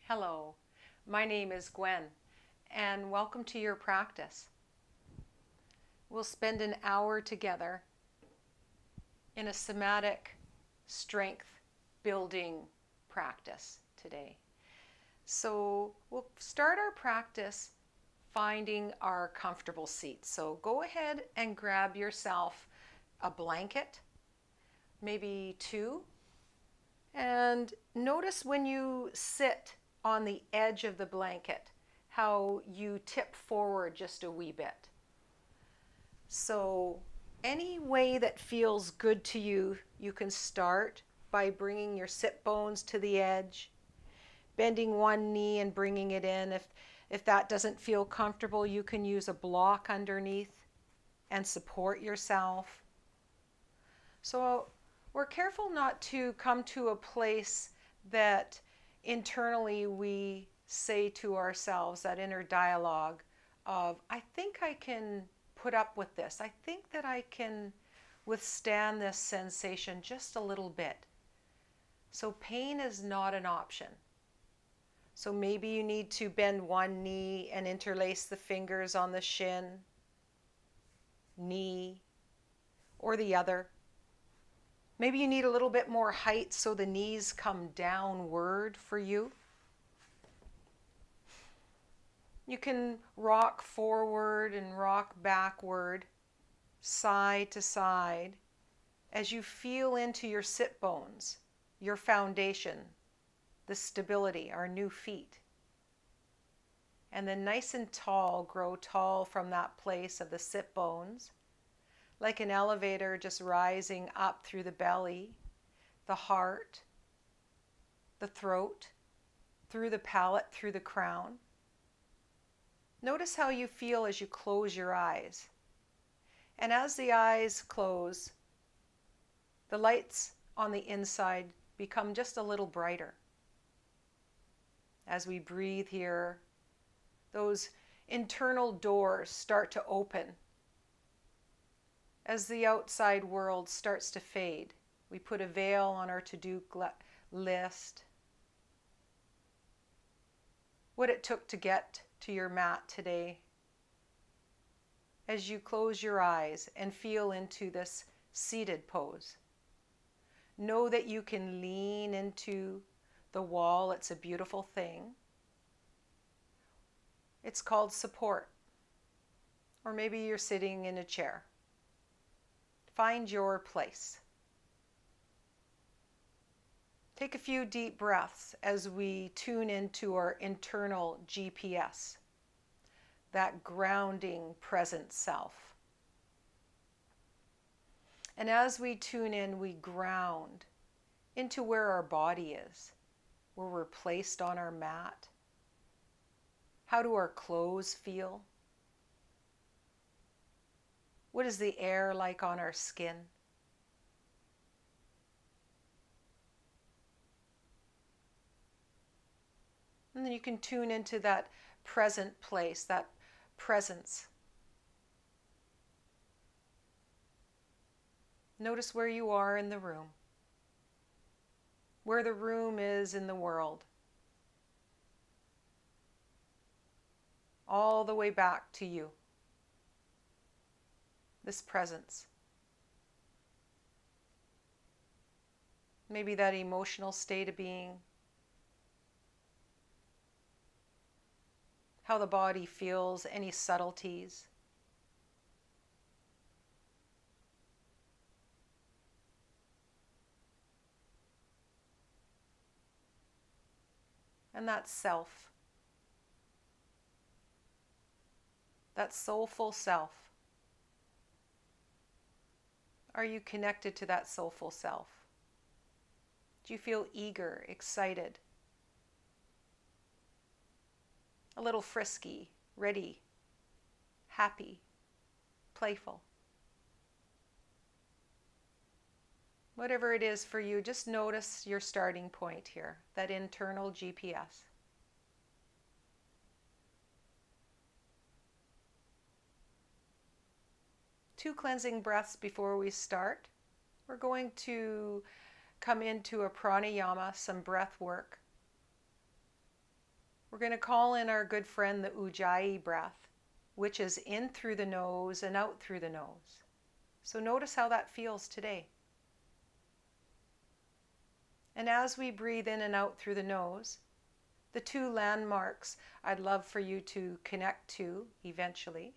Hello, my name is Gwen, and welcome to your practice. We'll spend an hour together in a somatic strength building practice today. So we'll start our practice finding our comfortable seat. So go ahead and grab yourself a blanket, maybe two, and notice when you sit on the edge of the blanket how you tip forward just a wee bit. So any way that feels good to you, you can start by bringing your sit bones to the edge, bending one knee and bringing it in. If that doesn't feel comfortable, you can use a block underneath and support yourself. So we're careful not to come to a place that internally we say to ourselves, that inner dialogue of, I think I can put up with this. I think that I can withstand this sensation just a little bit. So pain is not an option. So maybe you need to bend one knee and interlace the fingers on the shin, knee, or the other. Maybe you need a little bit more height so the knees come downward for you. You can rock forward and rock backward, side to side, as you feel into your sit bones, your foundation, the stability, our new feet. And then nice and tall, grow tall from that place of the sit bones, like an elevator just rising up through the belly, the heart, the throat, through the palate, through the crown. Notice how you feel as you close your eyes. And as the eyes close, the lights on the inside become just a little brighter. As we breathe here, those internal doors start to open. As the outside world starts to fade, we put a veil on our to-do list. What it took to get to your mat today. As you close your eyes and feel into this seated pose, know that you can lean into the wall. It's a beautiful thing. It's called support. Or maybe you're sitting in a chair. Find your place. Take a few deep breaths as we tune into our internal GPS, that grounding present self. And as we tune in, we ground into where our body is, where we're placed on our mat. How do our clothes feel? What is the air like on our skin? And then you can tune into that present place, that presence. Notice where you are in the room, where the room is in the world, all the way back to you. This presence. Maybe that emotional state of being. How the body feels, any subtleties. And that self. That soulful self. Are you connected to that soulful self? Do you feel eager, excited? A little frisky, ready, happy, playful. Whatever it is for you, just notice your starting point here, that internal GPS. Two cleansing breaths before we start. We're going to come into a pranayama, some breath work. We're going to call in our good friend, the Ujjayi breath, which is in through the nose and out through the nose. So notice how that feels today. And as we breathe in and out through the nose, the two landmarks I'd love for you to connect to eventually.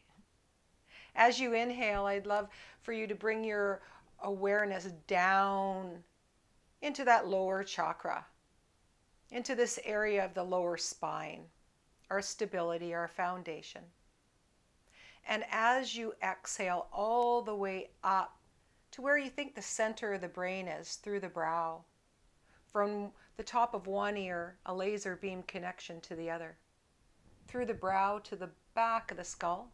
As you inhale, I'd love for you to bring your awareness down into that lower chakra, into this area of the lower spine, our stability, our foundation. And as you exhale all the way up to where you think the center of the brain is, through the brow, from the top of one ear, a laser beam connection to the other, through the brow to the back of the skull,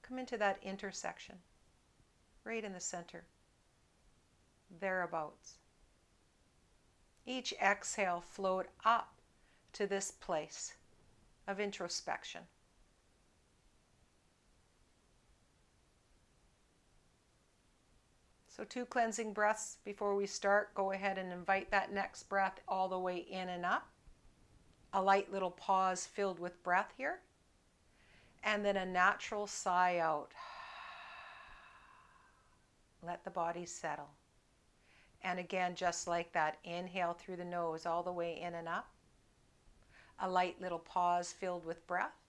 come into that intersection, right in the center, thereabouts. Each exhale float up to this place of introspection. So 2 cleansing breaths before we start. Go ahead and invite that next breath all the way in and up. A light little pause filled with breath here. And then a natural sigh out. Let the body settle. And again, just like that, inhale through the nose all the way in and up. A light little pause filled with breath.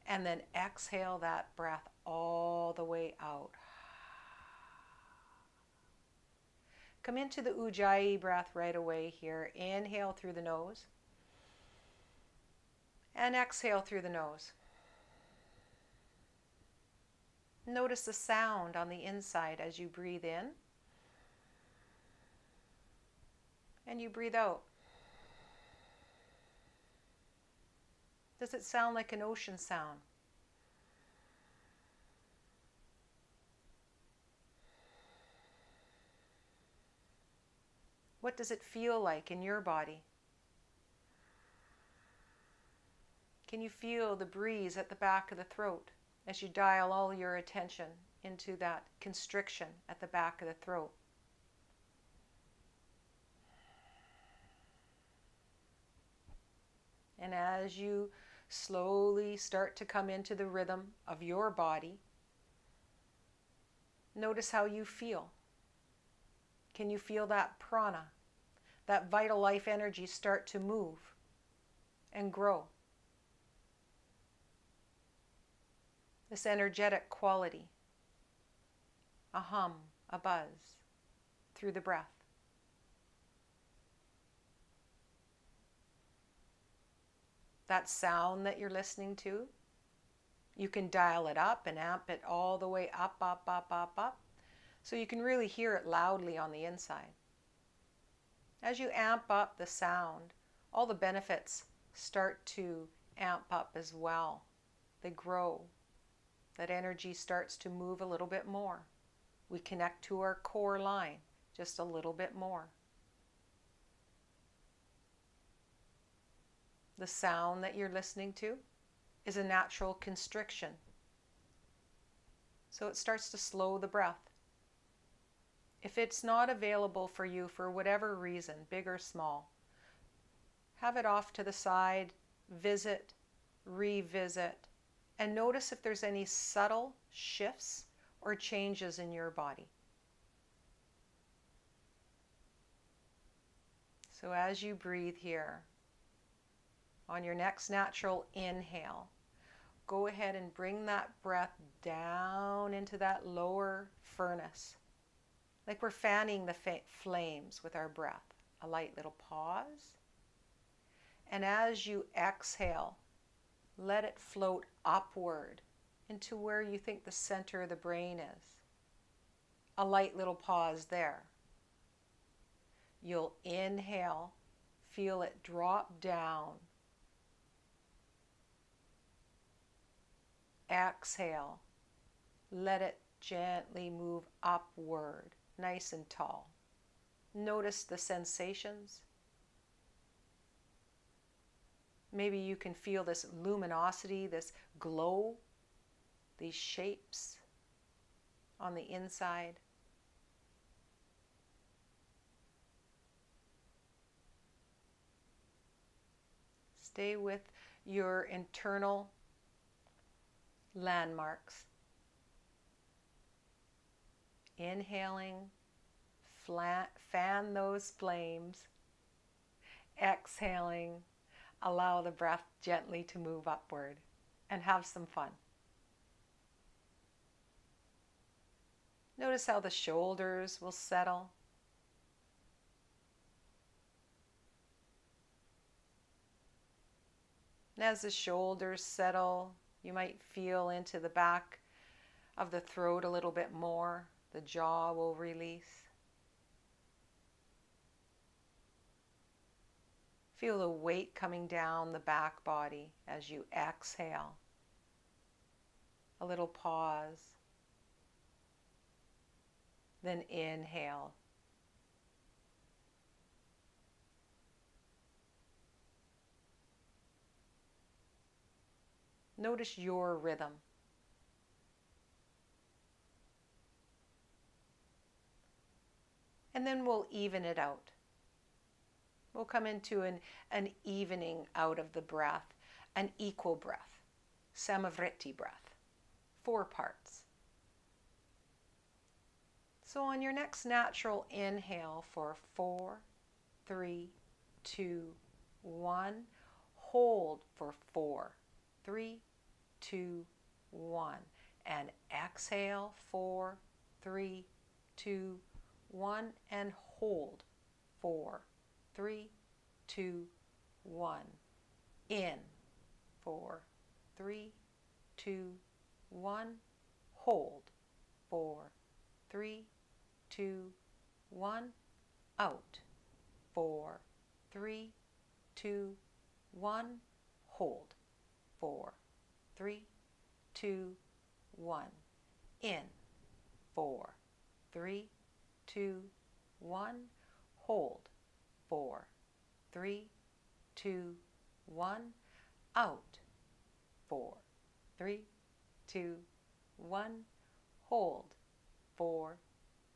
And then exhale that breath all the way out. Come into the Ujjayi breath right away here. Inhale through the nose. And exhale through the nose. Notice the sound on the inside as you breathe in. And you breathe out. Does it sound like an ocean sound? What does it feel like in your body? Can you feel the breeze at the back of the throat as you dial all your attention into that constriction at the back of the throat? And as you slowly start to come into the rhythm of your body, notice how you feel. Can you feel that prana, that vital life energy start to move and grow? This energetic quality, a hum, a buzz through the breath. That sound that you're listening to, you can dial it up and amp it all the way up, up, up, up, up, so you can really hear it loudly on the inside. As you amp up the sound, all the benefits start to amp up as well. They grow. That energy starts to move a little bit more. We connect to our core line just a little bit more. The sound that you're listening to is a natural constriction. So it starts to slow the breath. If it's not available for you for whatever reason, big or small, have it off to the side, visit, revisit, and notice if there's any subtle shifts or changes in your body. So as you breathe here, on your next natural inhale, go ahead and bring that breath down into that lower furnace, like we're fanning the flames with our breath. A light little pause. And as you exhale, let it float upward into where you think the center of the brain is. A light little pause there. You'll inhale, feel it drop down. Exhale, let it gently move upward, nice and tall. Notice the sensations. Maybe you can feel this luminosity, this glow, these shapes on the inside. Stay with your internal landmarks. Inhaling, fan those flames. Exhaling, allow the breath gently to move upward and have some fun. Notice how the shoulders will settle. And as the shoulders settle, you might feel into the back of the throat a little bit more. The jaw will release. Feel the weight coming down the back body as you exhale. A little pause. Then inhale. Notice your rhythm. And then we'll even it out. We'll come into an evening out of the breath, an equal breath, samavriti breath, 4 parts. So on your next natural inhale for 4, 3, 2, 1, hold for 4, 3, 2, 1, and exhale 4, 3, 2, 1, and hold 4, 3, 2, 1. In 4, 3, 2, 1. Hold 4, 3, 2, 1. Out 4, 3, 2, 1. Hold 4, 3, 2, 1. In 4, 3, 2, 1. Hold 4, 3, 2, 1. Out 4, 3, 2, 1. Hold 4,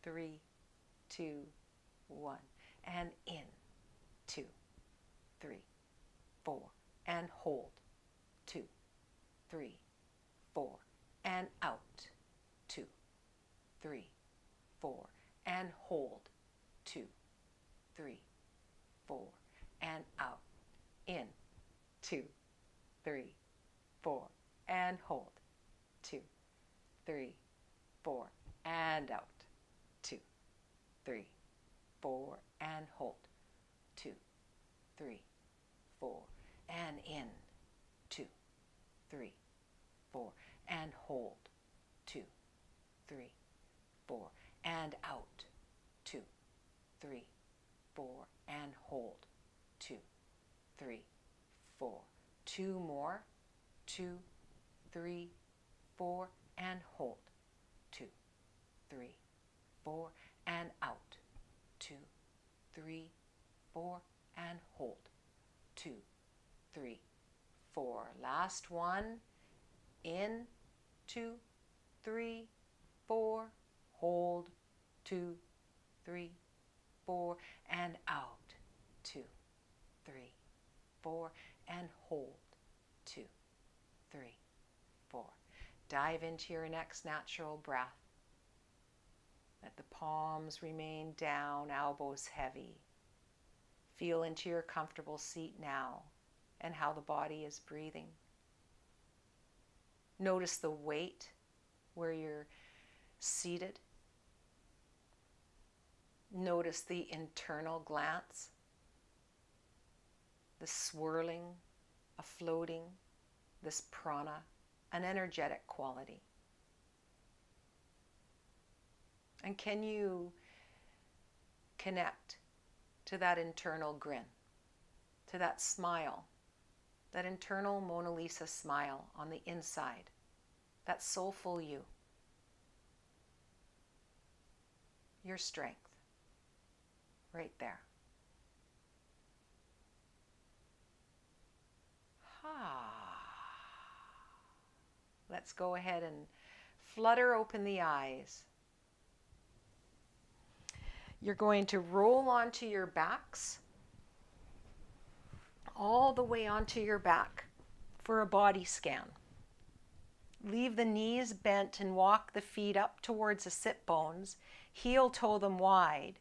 3, 2, 1. And in 2, 3, 4. And hold 2, 3, 4. And out 2, 3, 4. And hold 2, 3, 4. And out. In 2, 3, 4. And hold 2, 3, 4. And out. 2, 3, 4. And hold 2, 3, 4. And in 2, 3, 4. And hold 2, 3, 4. And out 2, 3, 4. And hold 2, 3, 4. 2 more. 2, 3, 4. And hold 2, 3, 4. And out 2, 3, 4. And hold 2, 3, 4. Last one. In 2, 3, 4. Hold 2, 3, 4. And out 2, 3, 4. And hold 2, 3, 4. Dive into your next natural breath. Let the palms remain down, elbows heavy. Feel into your comfortable seat now and how the body is breathing. Notice the weight where you're seated. Notice the internal glance, the swirling, a floating, this prana, an energetic quality. And can you connect to that internal grin, to that smile, that internal Mona Lisa smile on the inside, that soulful you, your strength, right there. Let's go ahead and flutter open the eyes. You're going to roll onto your backs all the way onto your back for a body scan. Leave the knees bent and walk the feet up towards the sit bones. Heel toe them wide.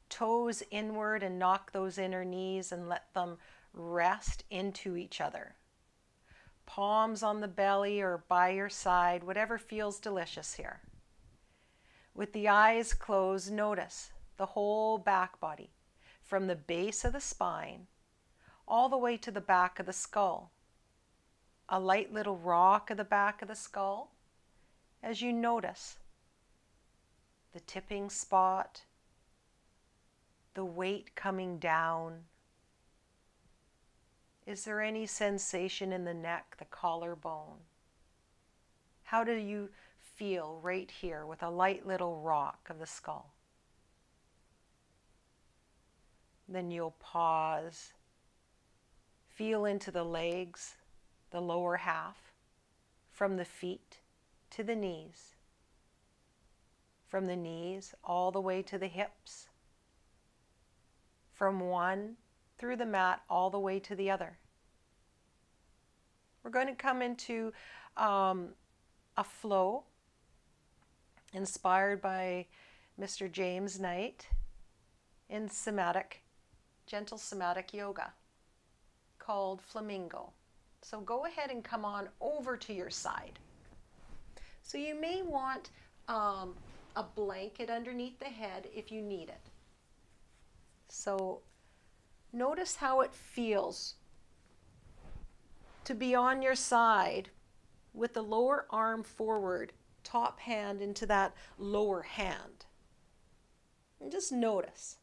Toes inward and knock those inner knees and let them rest into each other. Palms on the belly or by your side, whatever feels delicious here. With the eyes closed, notice the whole back body, from the base of the spine all the way to the back of the skull. A light little rock at the back of the skull as you notice the tipping spot, the weight coming down. Is there any sensation in the neck, the collarbone? How do you feel right here with a light little rock of the skull? Then you'll pause, feel into the legs, the lower half, from the feet to the knees, from the knees all the way to the hips, from one through the mat all the way to the other. We're going to come into a flow inspired by Mr. James Knight in gentle somatic yoga called Flamingo. So go ahead and come on over to your side. So you may want a blanket underneath the head if you need it. So notice how it feels to be on your side with the lower arm forward, top hand into that lower hand. And just notice.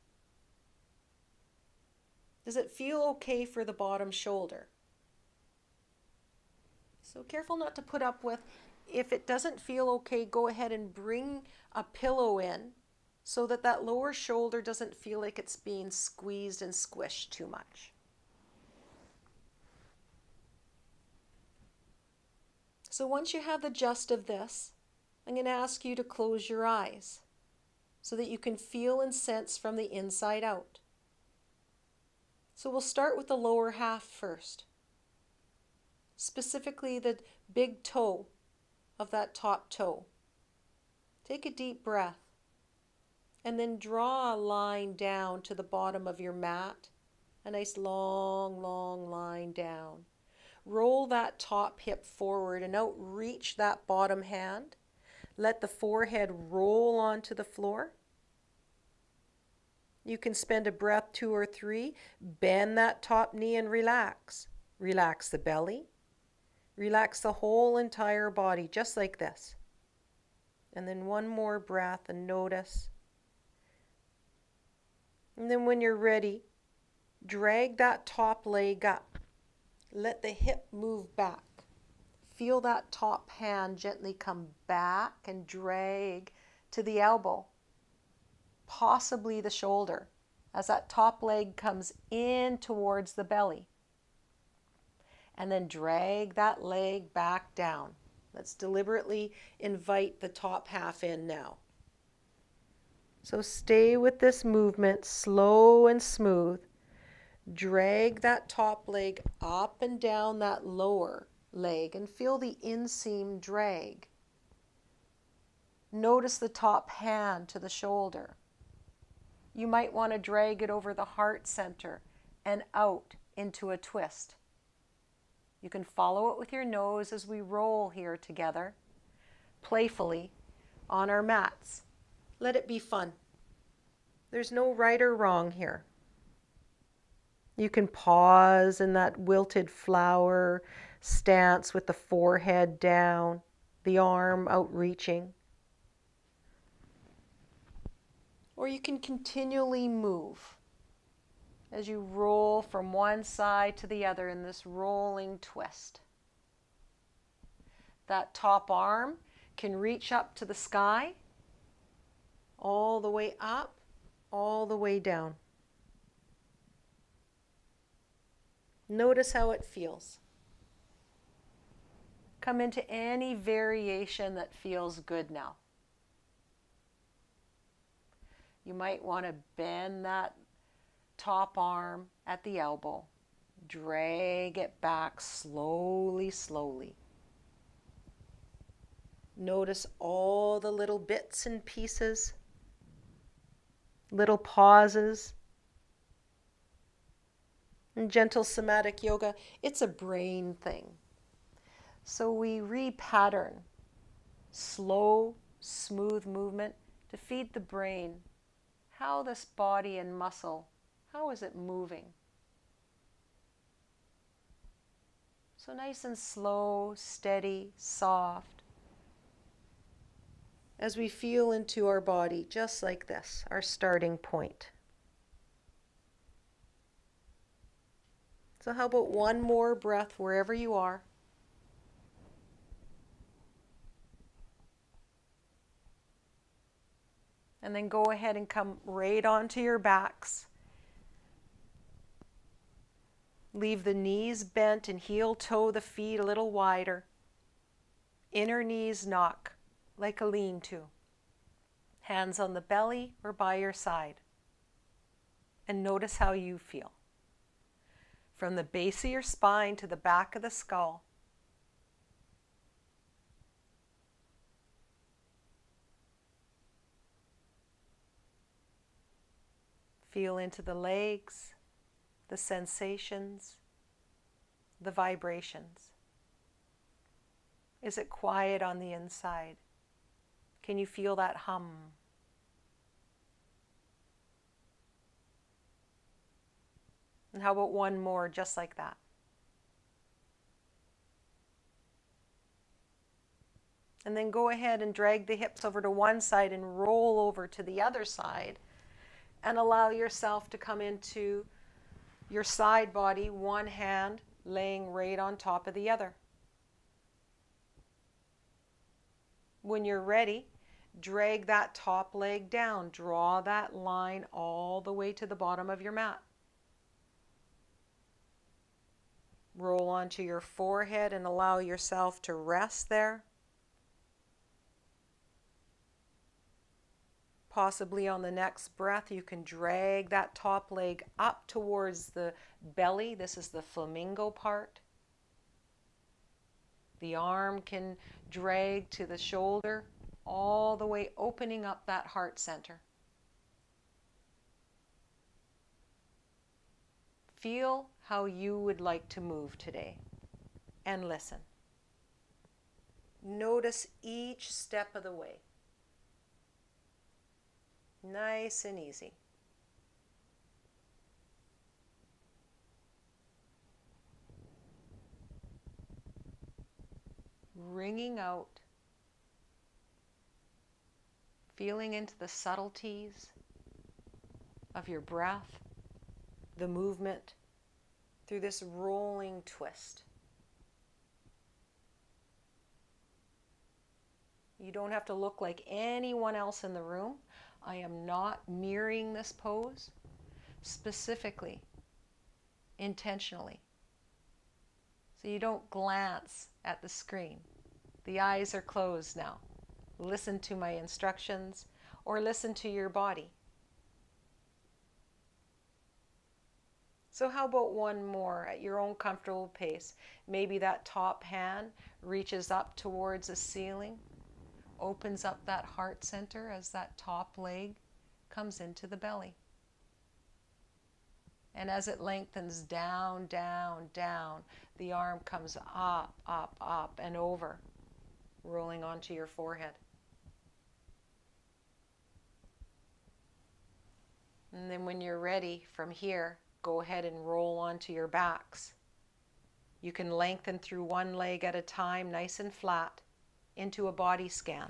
Does it feel okay for the bottom shoulder? So careful not to put up with, if it doesn't feel okay, go ahead and bring a pillow in so that that lower shoulder doesn't feel like it's being squeezed and squished too much. So once you have the gist of this, I'm going to ask you to close your eyes so that you can feel and sense from the inside out. So we'll start with the lower half first. Specifically the big toe of that top toe. Take a deep breath and then draw a line down to the bottom of your mat. A nice long, long line down. Roll that top hip forward and outreach that bottom hand. Let the forehead roll onto the floor. You can spend a breath, 2 or 3. Bend that top knee and relax. Relax the belly. Relax the whole entire body, just like this. And then one more breath and notice. And then when you're ready, drag that top leg up. Let the hip move back. Feel that top hand gently come back and drag to the elbow, possibly the shoulder, as that top leg comes in towards the belly. And then drag that leg back down. Let's deliberately invite the top half in now. So stay with this movement, slow and smooth. Drag that top leg up and down that lower leg and feel the inseam drag. Notice the top hand to the shoulder. You might want to drag it over the heart center and out into a twist. You can follow it with your nose as we roll here together, playfully, on our mats. Let it be fun. There's no right or wrong here. You can pause in that wilted flower stance with the forehead down, the arm outreaching. Or you can continually move as you roll from one side to the other in this rolling twist. That top arm can reach up to the sky, all the way up, all the way down. Notice how it feels. Come into any variation that feels good now. You might want to bend that top arm at the elbow. Drag it back slowly, slowly. Notice all the little bits and pieces, little pauses. In gentle somatic yoga, it's a brain thing. So we repattern slow, smooth movement to feed the brain. How this body and muscle, how is it moving? So nice and slow, steady, soft. As we feel into our body, just like this, our starting point. So how about one more breath wherever you are? And then go ahead and come right onto your backs. Leave the knees bent and heel toe the feet a little wider. Inner knees knock like a lean-to. Hands on the belly or by your side. And notice how you feel. From the base of your spine to the back of the skull. Feel into the legs, the sensations, the vibrations. Is it quiet on the inside? Can you feel that hum? And how about one more just like that? And then go ahead and drag the hips over to one side and roll over to the other side. And allow yourself to come into your side body, one hand laying right on top of the other. When you're ready, drag that top leg down. Draw that line all the way to the bottom of your mat. Roll onto your forehead and allow yourself to rest there. Possibly on the next breath, you can drag that top leg up towards the belly. This is the flamingo part. The arm can drag to the shoulder, all the way opening up that heart center. Feel how you would like to move today and listen. Notice each step of the way. Nice and easy. Ringing out. Feeling into the subtleties of your breath, the movement through this rolling twist. You don't have to look like anyone else in the room. I am not mirroring this pose specifically, intentionally. So you don't glance at the screen. The eyes are closed now. Listen to my instructions or listen to your body. So how about one more at your own comfortable pace? Maybe that top hand reaches up towards the ceiling. Opens up that heart center as that top leg comes into the belly. And as it lengthens down, down, down, the arm comes up, up, up, and over, rolling onto your forehead. And then when you're ready from here, go ahead and roll onto your backs. You can lengthen through one leg at a time, nice and flat, into a body scan.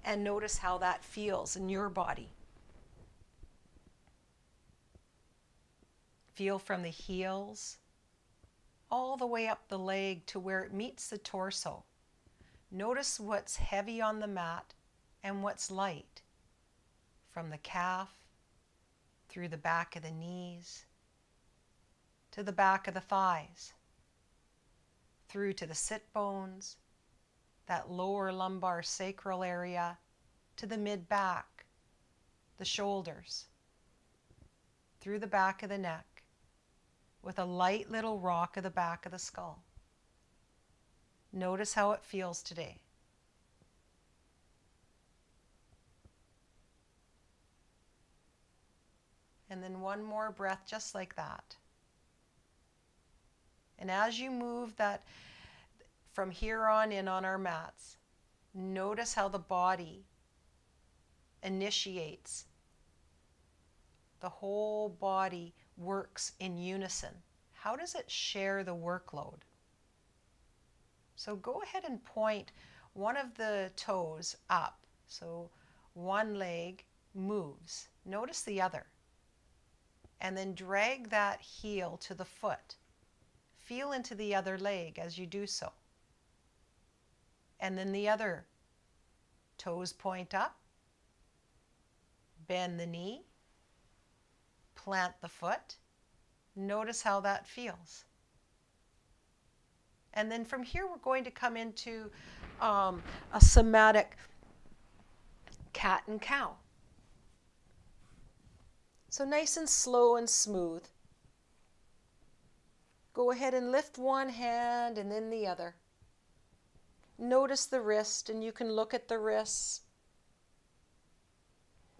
And notice how that feels in your body. Feel from the heels all the way up the leg to where it meets the torso. Notice what's heavy on the mat and what's light. From the calf, through the back of the knees, to the back of the thighs, through to the sit bones, that lower lumbar sacral area, to the mid-back, the shoulders, through the back of the neck, with a light little rock at the back of the skull. Notice how it feels today. And then one more breath just like that. And as you move that from here on in on our mats, notice how the body initiates. The whole body works in unison. How does it share the workload? So go ahead and point one of the toes up. So one leg moves. Notice the other. And then drag that heel to the foot. Feel into the other leg as you do so. And then the other toes point up. Bend the knee. Plant the foot. Notice how that feels. And then from here we're going to come into a somatic cat and cow. So nice and slow and smooth. Go ahead and lift one hand and then the other. Notice the wrist, and you can look at the wrists.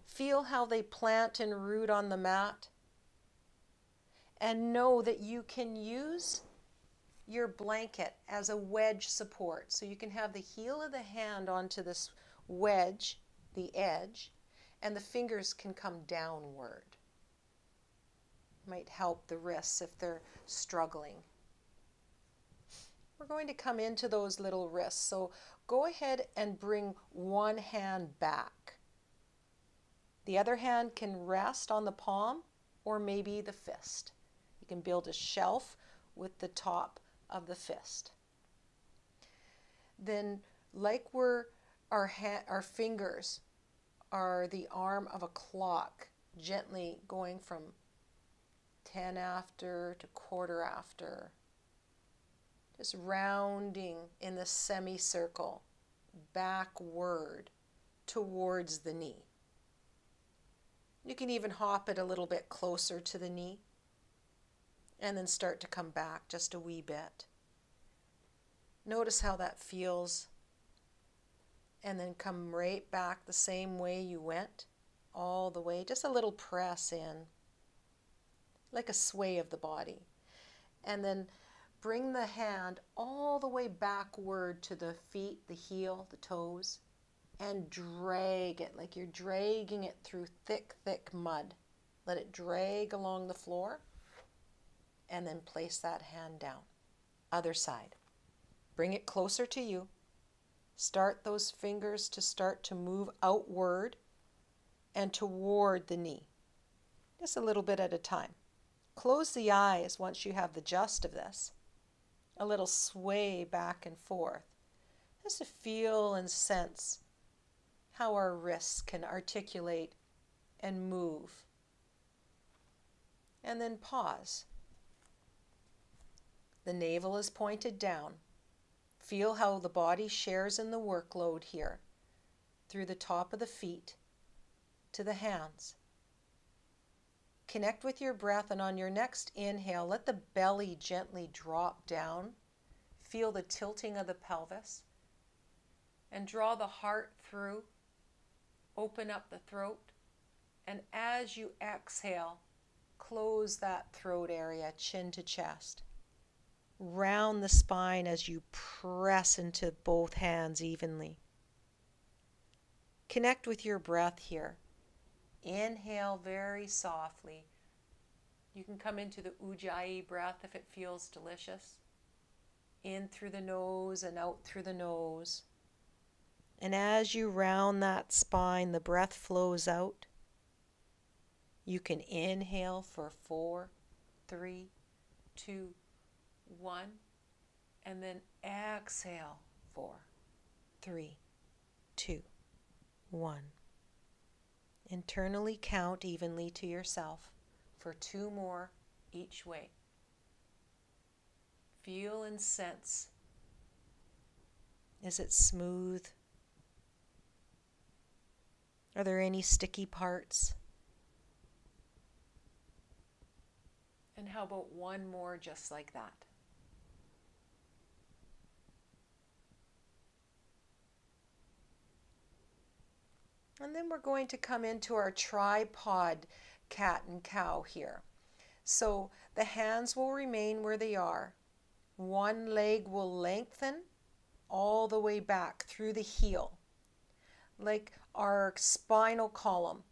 Feel how they plant and root on the mat. And know that you can use your blanket as a wedge support. So you can have the heel of the hand onto this wedge, the edge, and the fingers can come downward. Might help the wrists if they're struggling. We're going to come into those little wrists. So go ahead and bring one hand back. The other hand can rest on the palm or maybe the fist. You can build a shelf with the top of the fist. Then, like our fingers are the arm of a clock, gently going from 10 after to quarter after, just rounding in the semicircle backward towards the knee. You can even hop it a little bit closer to the knee and then start to come back just a wee bit. Notice how that feels, and then come right back the same way you went, all the way, just a little press in, like a sway of the body. And then bring the hand all the way backward to the feet, the heel, the toes, and drag it like you're dragging it through thick, thick mud. Let it drag along the floor, and then place that hand down. Other side. Bring it closer to you. Start those fingers to start to move outward and toward the knee. Just a little bit at a time. Close the eyes once you have the gist of this. A little sway back and forth. Just to feel and sense how our wrists can articulate and move. And then pause. The navel is pointed down. Feel how the body shares in the workload here, through the top of the feet to the hands. Connect with your breath, and on your next inhale, let the belly gently drop down. Feel the tilting of the pelvis, and draw the heart through. Open up the throat, and as you exhale, close that throat area, chin to chest. Round the spine as you press into both hands evenly. Connect with your breath here. Inhale very softly. You can come into the Ujjayi breath if it feels delicious. In through the nose and out through the nose. And as you round that spine, the breath flows out. You can inhale for 4, 3, 2, 1, and then exhale 4, 3, 2, 1. Internally count evenly to yourself for 2 more each way. Feel and sense. Is it smooth? Are there any sticky parts? And how about one more just like that? And then we're going to come into our tripod cat and cow here. So the hands will remain where they are. One leg will lengthen all the way back through the heel. Like our spinal column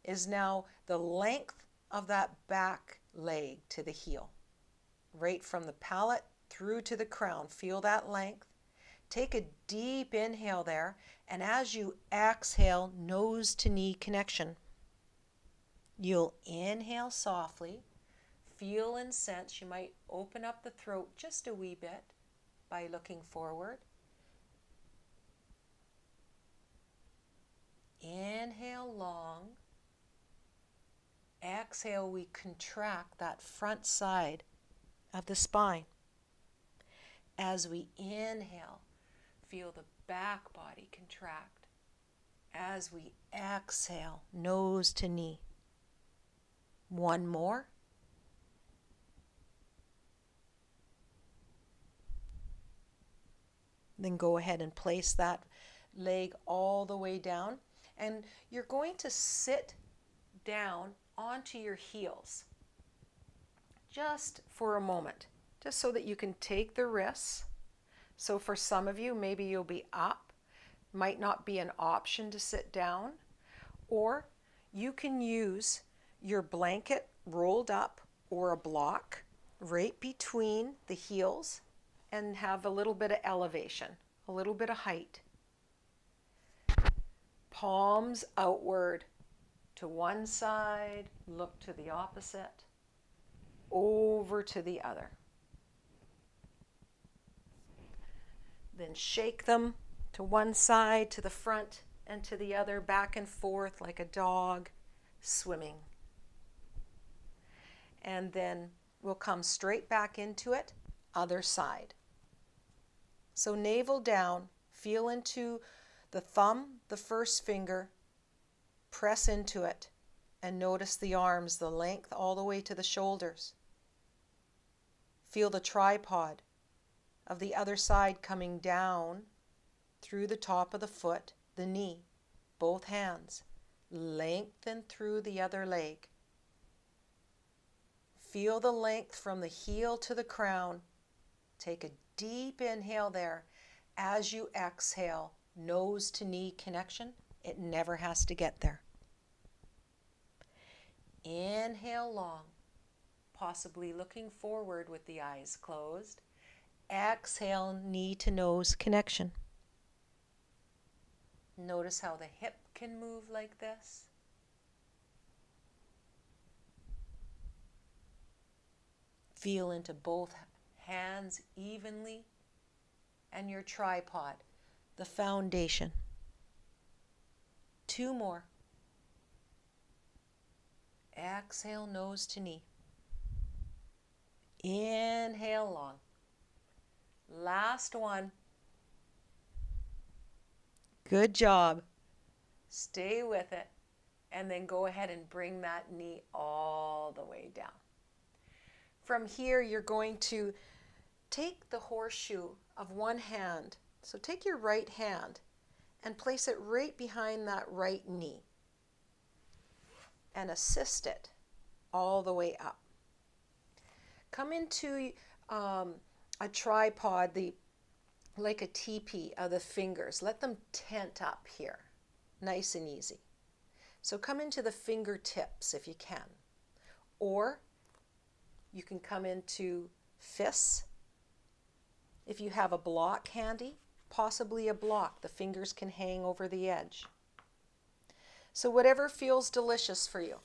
is now the length of that back leg to the heel. Right from the palate through to the crown. Feel that length. Take a deep inhale there, and as you exhale, nose to knee connection. You'll inhale softly, feel and sense. You might open up the throat just a wee bit by looking forward. Inhale long. Exhale, we contract that front side of the spine. As we inhale, feel the back body contract. As we exhale, nose to knee. One more. Then go ahead and place that leg all the way down. And you're going to sit down onto your heels just for a moment, just so that you can take the wrists. So for some of you, maybe you'll be up. Might not be an option to sit down. Or you can use your blanket rolled up or a block right between the heels and have a little bit of elevation, a little bit of height. Palms outward to one side, look to the opposite, over to the other. Then shake them to one side, to the front, and to the other, back and forth like a dog swimming. And then we'll come straight back into it, other side. So navel down, feel into the thumb, the first finger, press into it, and notice the arms, the length all the way to the shoulders. Feel the tripod of the other side coming down through the top of the foot, the knee, both hands. Lengthen through the other leg. Feel the length from the heel to the crown. Take a deep inhale there. As you exhale, nose to knee connection. It never has to get there. Inhale long, possibly looking forward with the eyes closed. Exhale, knee to nose connection. Notice how the hip can move like this. Feel into both hands evenly and your tripod, the foundation. Two more. Exhale, nose to knee. Inhale long. Last one. Good job. Stay with it. And then go ahead and bring that knee all the way down. From here, you're going to take the horseshoe of one hand. So take your right hand and place it right behind that right knee and assist it all the way up. Come into a tripod, like a teepee of the fingers. Let them tent up here, nice and easy. So come into the fingertips if you can. Or you can come into fists. If you have a block handy, possibly a block. The fingers can hang over the edge. So whatever feels delicious for you.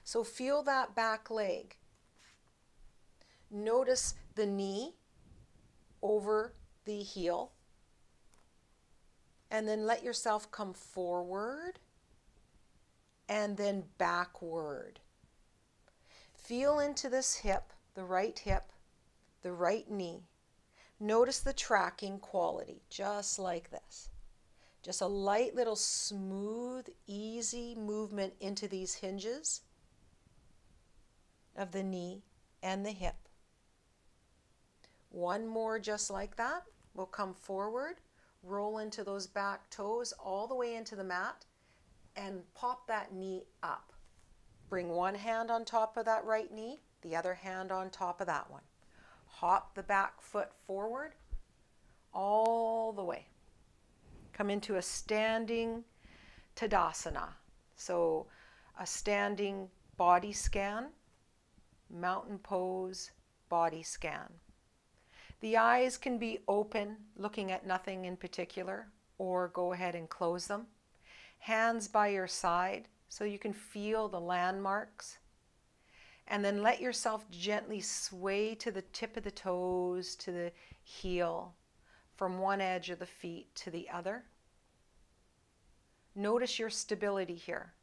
So feel that back leg. Notice the knee over the heel. And then let yourself come forward and then backward. Feel into this hip, the right knee. Notice the tracking quality, just like this. Just a light little smooth, easy movement into these hinges. of the knee and the hip. One more just like that. We'll come forward, roll into those back toes all the way into the mat, and pop that knee up. Bring one hand on top of that right knee, the other hand on top of that one. Hop the back foot forward all the way. Come into a standing Tadasana. So a standing body scan, mountain pose, body scan. The eyes can be open, looking at nothing in particular, or go ahead and close them. Hands by your side so you can feel the landmarks. And then let yourself gently sway to the tip of the toes, to the heel, from one edge of the feet to the other. Notice your stability here.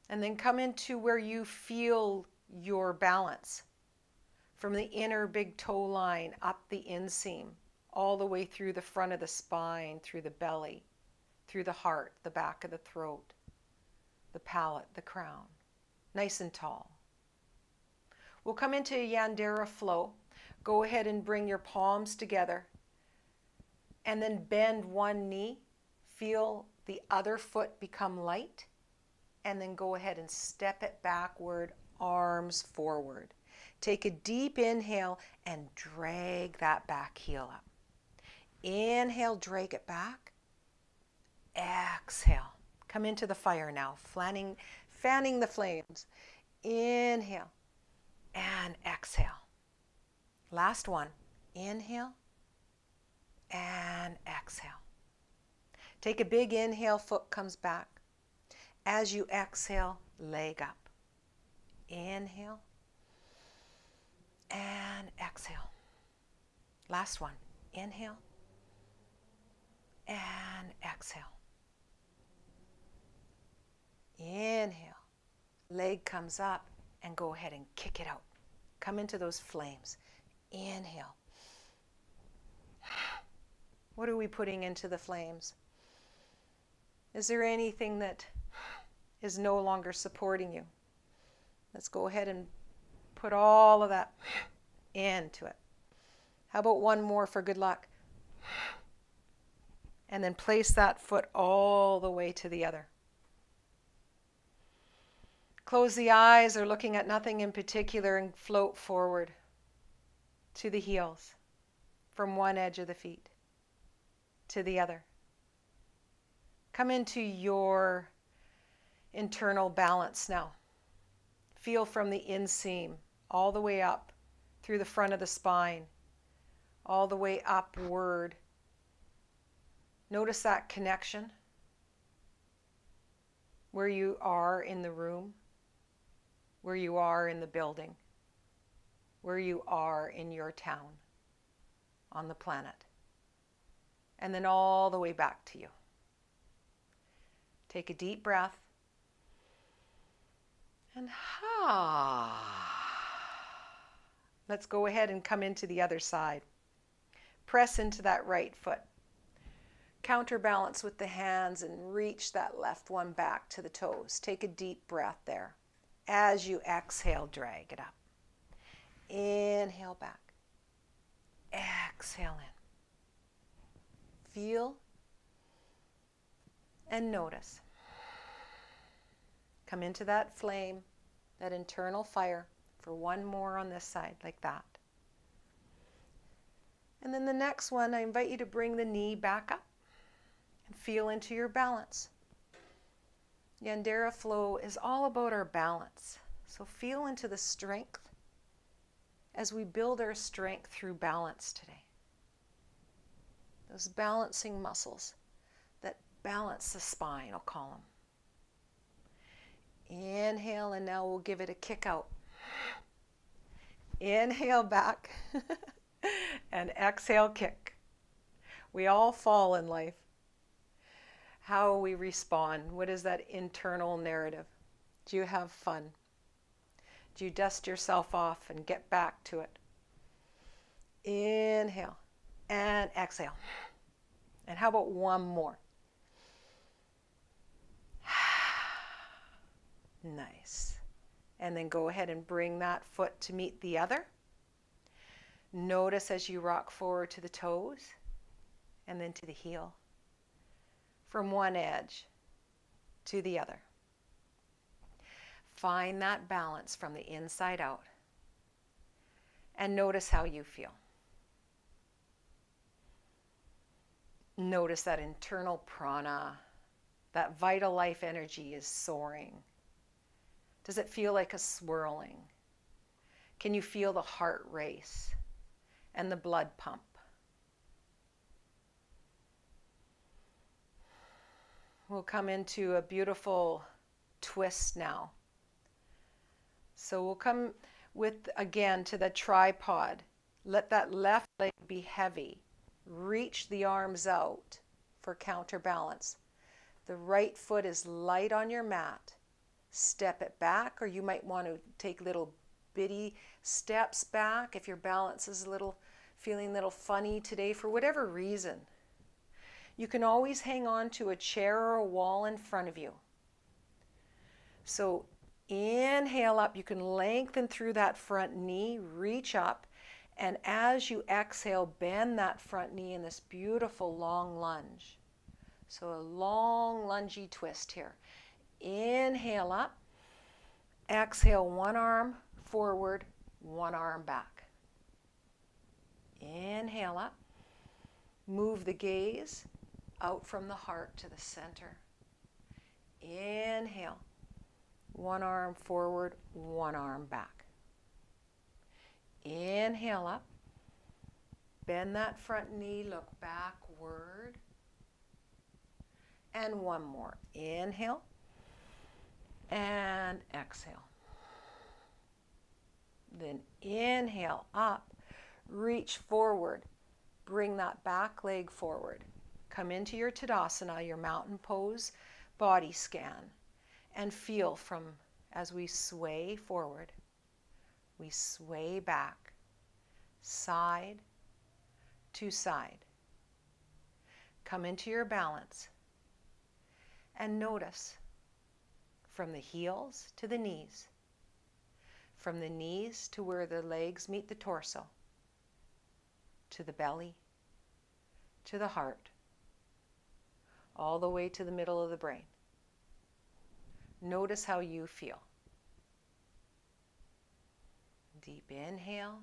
And then come into where you feel your balance. From the inner big toe line, up the inseam, all the way through the front of the spine, through the belly, through the heart, the back of the throat, the palate, the crown. Nice and tall. We'll come into Yandara Flow. Go ahead and bring your palms together. And then bend one knee. Feel the other foot become light. And then go ahead and step it backward, arms forward. Take a deep inhale and drag that back heel up. Inhale, drag it back. Exhale. Come into the fire now, fanning the flames. Inhale and exhale. Last one. Inhale and exhale. Take a big inhale, foot comes back. As you exhale, leg up. Inhale and exhale. Last one. Inhale and exhale. Inhale. Leg comes up and go ahead and kick it out. Come into those flames. Inhale. What are we putting into the flames? Is there anything that is no longer supporting you? Let's go ahead and put all of that into it. How about one more for good luck? And then place that foot all the way to the other. Close the eyes or looking at nothing in particular and float forward to the heels, from one edge of the feet to the other. Come into your internal balance now. Feel from the inseam all the way up through the front of the spine, all the way upward. Notice that connection where you are in the room, where you are in the building, where you are in your town, on the planet, and then all the way back to you. Take a deep breath and let's go ahead and come into the other side. Press into that right foot. Counterbalance with the hands and reach that left one back to the toes. Take a deep breath there. As you exhale, drag it up. Inhale back. Exhale in. Feel and notice. Come into that flame, that internal fire, for one more on this side, like that. And then the next one, I invite you to bring the knee back up and feel into your balance. Yandara Flow is all about our balance. So feel into the strength as we build our strength through balance today. Those balancing muscles that balance the spine, I'll call them. Inhale, and now we'll give it a kick out. Inhale back and exhale, kick. We all fall in life. How we respond, what is that internal narrative? Do you have fun? Do you dust yourself off and get back to it? Inhale and exhale. And how about one more? Nice. And then go ahead and bring that foot to meet the other. Notice as you rock forward to the toes and then to the heel. From one edge to the other. Find that balance from the inside out. And notice how you feel. Notice that internal prana, that vital life energy is soaring. Does it feel like a swirling? Can you feel the heart race and the blood pump? We'll come into a beautiful twist now. So we'll come with, again, to the tripod. Let that left leg be heavy. Reach the arms out for counterbalance. The right foot is light on your mat. Step it back, or you might want to take little bitty steps back if your balance is feeling a little funny today for whatever reason. You can always hang on to a chair or a wall in front of you. So inhale up, you can lengthen through that front knee, reach up, and as you exhale, bend that front knee in this beautiful long lunge. So a long lungy twist here. Inhale up, exhale, one arm forward, one arm back. Inhale up, move the gaze out from the heart to the center. Inhale, one arm forward, one arm back. Inhale up, bend that front knee, look backward. And one more. Inhale and exhale. Then inhale up, reach forward, bring that back leg forward. Come into your Tadasana, your mountain pose body scan, and feel from as we sway forward, we sway back, side to side. Come into your balance and notice from the heels to the knees, from the knees to where the legs meet the torso, to the belly, to the heart, all the way to the middle of the brain. Notice how you feel. Deep inhale,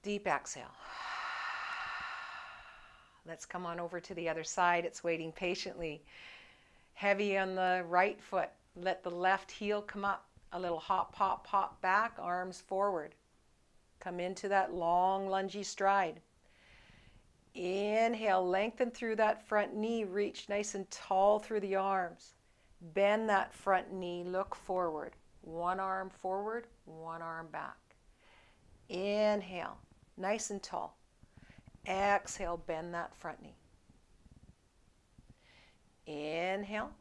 deep exhale. Let's come on over to the other side. It's waiting patiently. Heavy on the right foot. Let the left heel come up. A little hop, hop, hop back, arms forward. Come into that long, lungy stride. Inhale, lengthen through that front knee. Reach nice and tall through the arms. Bend that front knee, look forward. One arm forward, one arm back. Inhale, nice and tall. Exhale, bend that front knee. Inhale.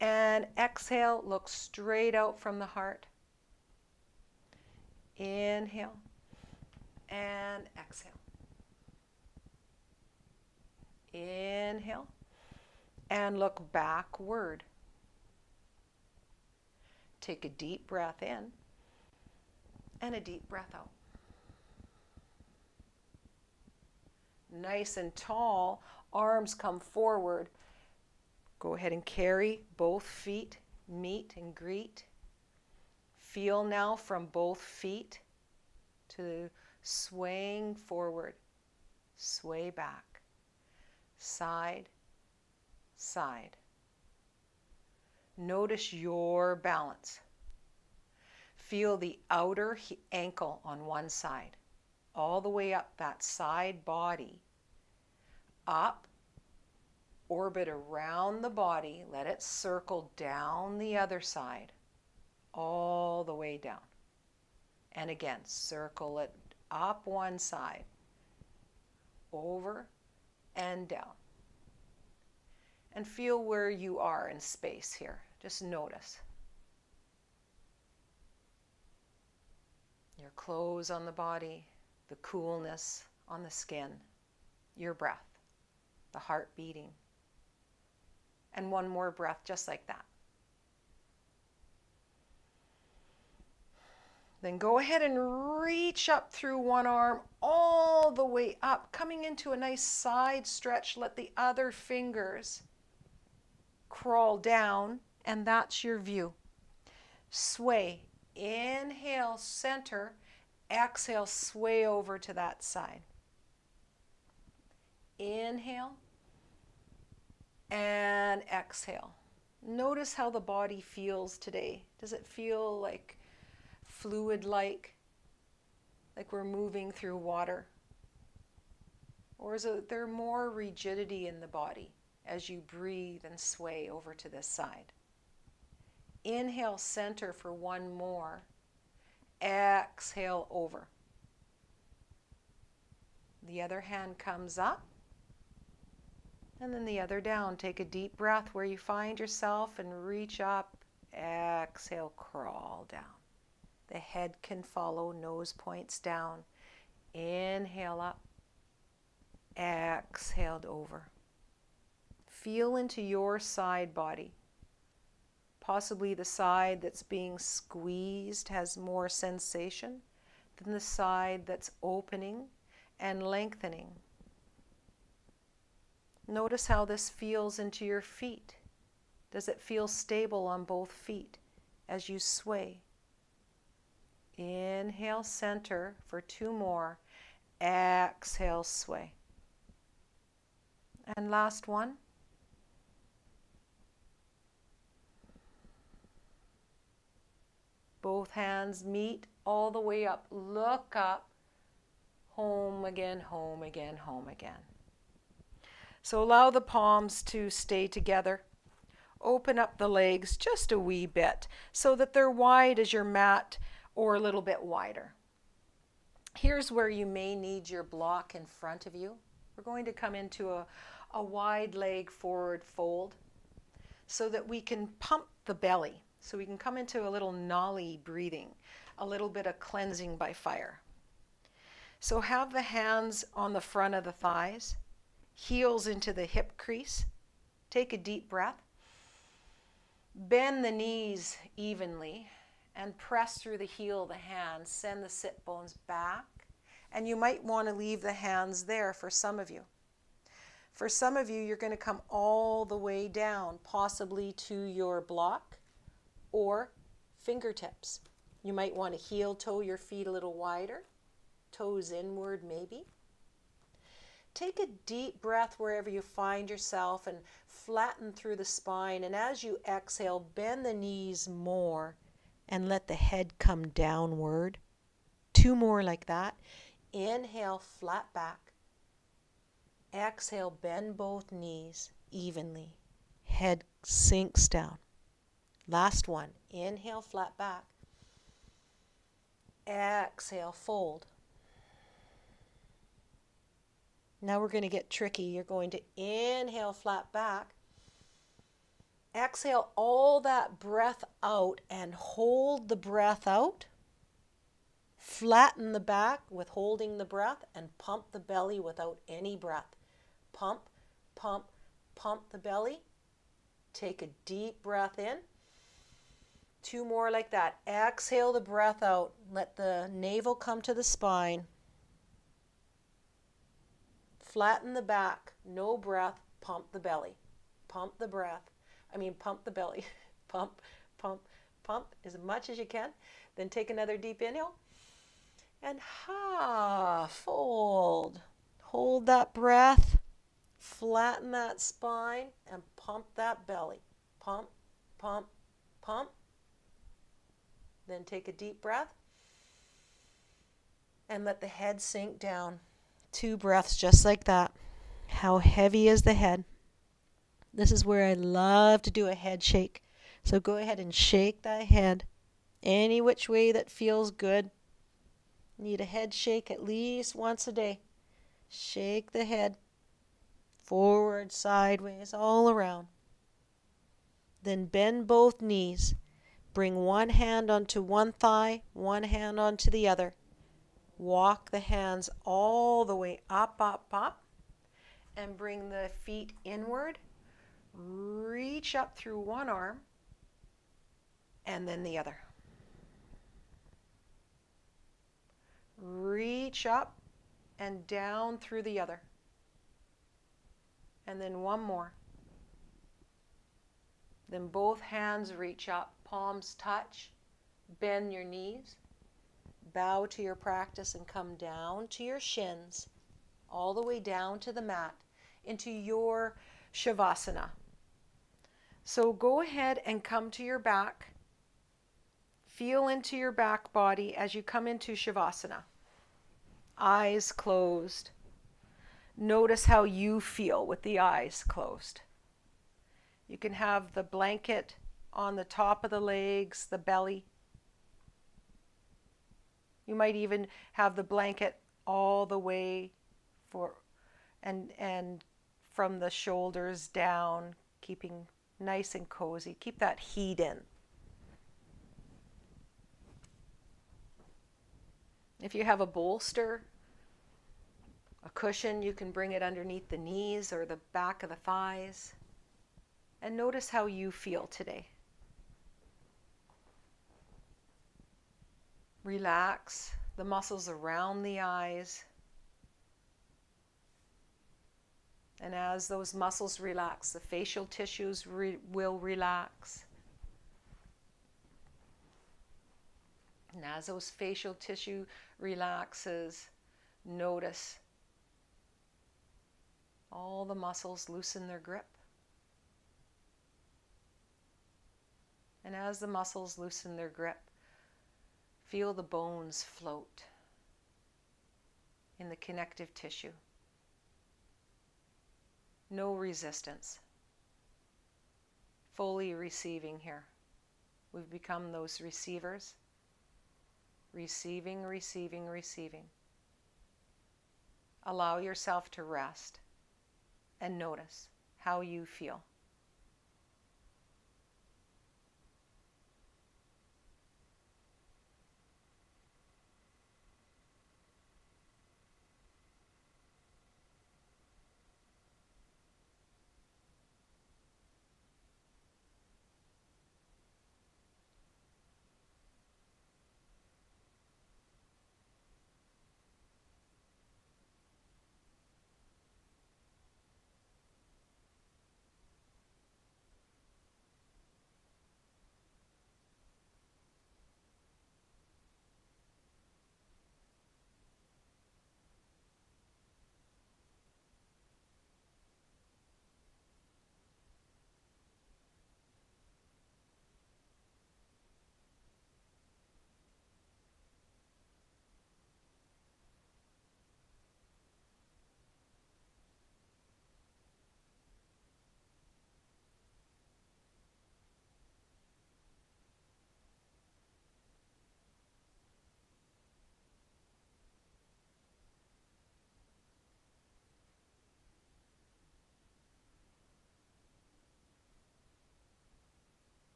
And exhale, look straight out from the heart. Inhale. And exhale. Inhale. And look backward. Take a deep breath in and a deep breath out. Nice and tall, arms come forward. Go ahead and carry both feet, meet and greet. Feel now from both feet to swaying forward, sway back, side, side. Notice your balance. Feel the outer ankle on one side, all the way up that side body, up, orbit around the body, let it circle down the other side, all the way down. And again, circle it up one side, over and down. And feel where you are in space here. Just notice. Your clothes on the body, the coolness on the skin, your breath, the heart beating. And one more breath just like that. Then go ahead and reach up through one arm all the way up, coming into a nice side stretch. Let the other fingers crawl down, and that's your view. Sway. Inhale, center. Exhale, sway over to that side. Inhale and exhale. Notice how the body feels today. Does it feel like fluid-like we're moving through water? Or is there more rigidity in the body as you breathe and sway over to this side? Inhale, center for one more. Exhale, over. The other hand comes up, and then the other down. Take a deep breath where you find yourself and reach up. Exhale, crawl down. The head can follow, nose points down. Inhale up. Exhaled over. Feel into your side body. Possibly the side that's being squeezed has more sensation than the side that's opening and lengthening. Notice how this feels into your feet. Does it feel stable on both feet as you sway? Inhale, center for two more. Exhale, sway. And last one. Both hands meet all the way up. Look up. Home again, home again, home again. So allow the palms to stay together. Open up the legs just a wee bit so that they're wide as your mat or a little bit wider. Here's where you may need your block in front of you. We're going to come into a wide leg forward fold so that we can pump the belly. So we can come into a little nauli breathing, a little bit of cleansing by fire. So have the hands on the front of the thighs, heels into the hip crease. Take a deep breath. Bend the knees evenly and press through the heel of the hands. Send the sit bones back. And you might want to leave the hands there for some of you. For some of you, you're going to come all the way down, possibly to your block or fingertips. You might want to heel toe your feet a little wider, toes inward maybe. Take a deep breath wherever you find yourself and flatten through the spine. And as you exhale, bend the knees more and let the head come downward. Two more like that. Inhale, flat back. Exhale, bend both knees evenly. Head sinks down. Last one. Inhale, flat back. Exhale, fold. Now we're going to get tricky. You're going to inhale, flat back. Exhale all that breath out and hold the breath out. Flatten the back with holding the breath and pump the belly without any breath. Pump, pump, pump the belly. Take a deep breath in. Two more like that. Exhale the breath out. Let the navel come to the spine. Flatten the back. No breath. Pump the belly. Pump the breath. Pump the belly. Pump, pump, pump as much as you can. Then take another deep inhale. And fold. Hold that breath. Flatten that spine and pump that belly. Pump, pump, pump. Then take a deep breath and let the head sink down. 2 breaths just like that. How heavy is the head? This is where I love to do a head shake. So go ahead and shake that head any which way that feels good. Need a head shake at least once a day. Shake the head forward, sideways, all around. Then bend both knees. Bring one hand onto one thigh, one hand onto the other. Walk the hands all the way up, up, up. And bring the feet inward. Reach up through one arm and then the other. reach up and down through the other. And then one more. Then both hands reach up, palms touch, bend your knees, bow to your practice and come down to your shins, all the way down to the mat, into your Shavasana. So go ahead and come to your back. Feel into your back body as you come into Shavasana. Eyes closed. Notice how you feel with the eyes closed. You can have the blanket on the top of the legs, the belly. You might even have the blanket all the way and from the shoulders down, keeping nice and cozy. Keep that heat in. If you have a bolster, a cushion, you can bring it underneath the knees or the back of the thighs. And notice how you feel today. Relax the muscles around the eyes. And as those muscles relax, the facial tissues will relax. And as those facial tissue relaxes, notice all the muscles loosen their grip. And as the muscles loosen their grip, feel the bones float in the connective tissue. No resistance. Fully receiving here. We've become those receivers. Receiving, receiving, receiving. Allow yourself to rest and notice how you feel.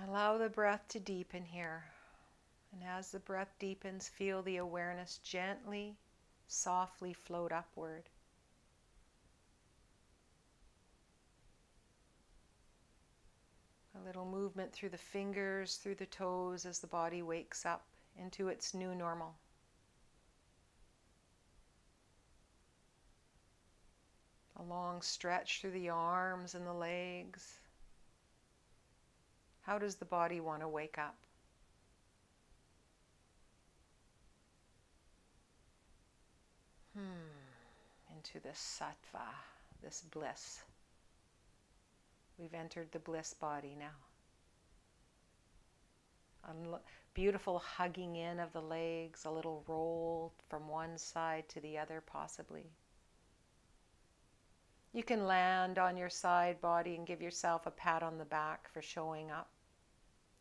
Allow the breath to deepen here. And as the breath deepens, feel the awareness gently, softly float upward. A little movement through the fingers, through the toes as the body wakes up into its new normal. A long stretch through the arms and the legs. How does the body want to wake up? Into this sattva, this bliss. We've entered the bliss body now. A beautiful hugging in of the legs, a little roll from one side to the other possibly. You can land on your side body and give yourself a pat on the back for showing up,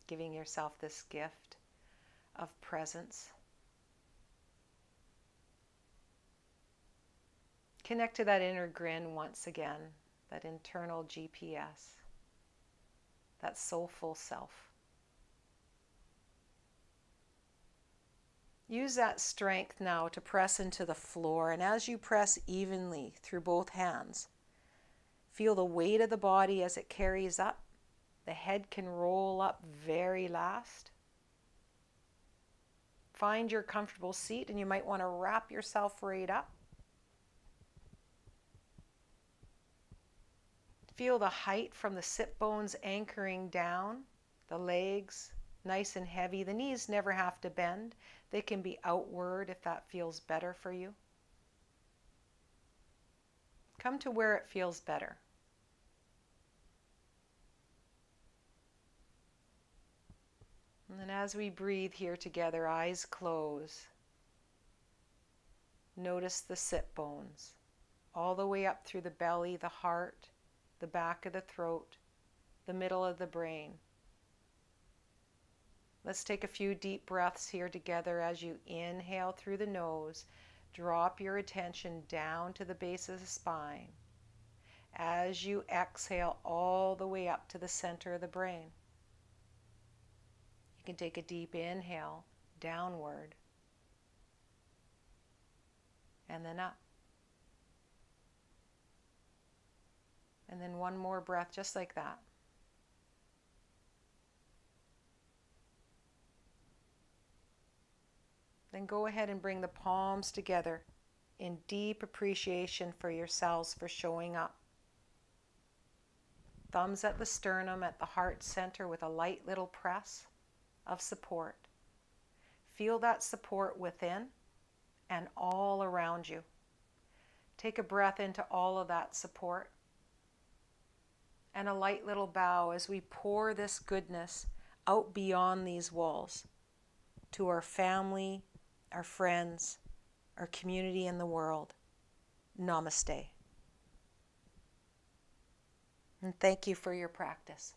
giving yourself this gift of presence. Connect to that inner grin once again, that internal GPS, that soulful self. Use that strength now to press into the floor, and as you press evenly through both hands, feel the weight of the body as it carries up. The head can roll up very last. Find your comfortable seat, and you might want to wrap yourself right up. Feel the height from the sit bones anchoring down, the legs nice and heavy. The knees never have to bend. They can be outward if that feels better for you. Come to where it feels better. And then as we breathe here together, eyes close. Notice the sit bones, all the way up through the belly, the heart, the back of the throat, the middle of the brain. Let's take a few deep breaths here together. As you inhale through the nose, drop your attention down to the base of the spine. As you exhale all the way up to the center of the brain. You can take a deep inhale downward and then up. And then one more breath just like that. Then go ahead and bring the palms together in deep appreciation for yourselves for showing up. Thumbs at the sternum, at the heart center with a light little press of support. Feel that support within and all around you. Take a breath into all of that support. And a light little bow as we pour this goodness out beyond these walls to our family, our friends, our community, and the world. Namaste. And thank you for your practice.